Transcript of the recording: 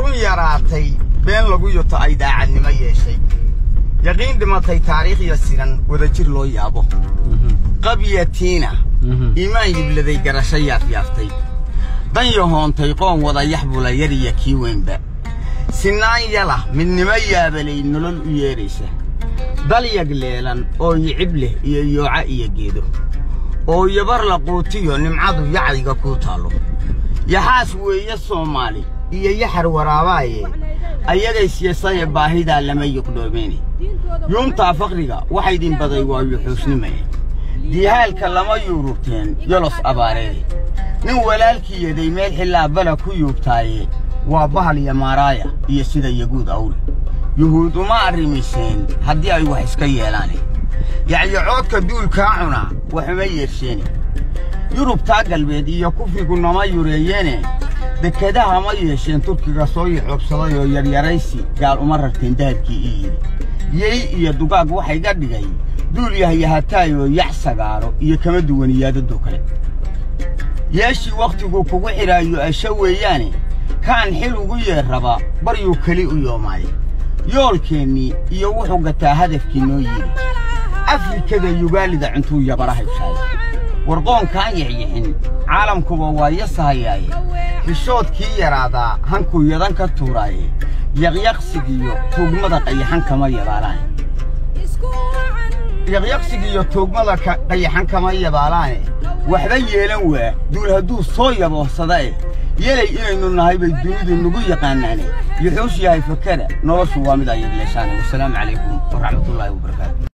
رون يراتي بين لغو يتأيدا عن ما يشي يقين دمتي تاريخ يسيرا وذكر له يابو قبيتينا إيمان يبلدي قرشيات يافتي دان يهون تيقون وضا يحبو ليري يكيوين با سنان يلا من نميا بلي نلول يريسه دال يقليلا او يعبله يوعا يجيدو او يبر لقوتيو نمعادو يعيقا كوتالو يحاس ويا الصومالي يحر وراباي ayaga siyaasada baahida lama yuqdoomeen yumta faqriga waxay din baday waa yuxusnimay dihalka lama yurubteen yolos abaarey nin walaalkii yaday meel xilaa bala ku yubtaaye waa bahal yamaaraya iyo sida yaguud awl yuhuudu ma arimiseen hadii ay wax iska yeelaan yaani coodka duulka cuna waxma yeesheen yurubta galbeed iyo kufigu nama yureeyeen dekadaha ma yeesheen turkiga soo yixobsaday oo yaryaraysi gaal uma rarteen dahabkii iyo dugaag waxay ga dhigay duul yahay hataayo yaxsagaaro iyo kama duwaniyada kale yeeshi waqtigu kugu xiraayo asha weeyane kaan xil ugu yeeraba baryo kali u yoomay yoolkeeni iyo wuxuu gataa hadafkii noo yiri afrikada yugaalida cuntuu yabarahay warqoon kaan yixin caalamkuba waa yasaayay bishoodkii yaraada hanku yadan ka tuuray yaqyaqsigiyo tuugmada qayaxan kama yabaalaan yaqyaqsigiyo tuugmada qayaxan kama yabaalaan waxba yeelan waa duul haduu soo yaboosaday yeelay inaynu nahay bay dunidu nagu yaqaanaan yuxuus yahay fakada noloshu waa mid ay yeeshaan. Wassalaamu calaykum wa rahmatullaahi wa barakaatuh.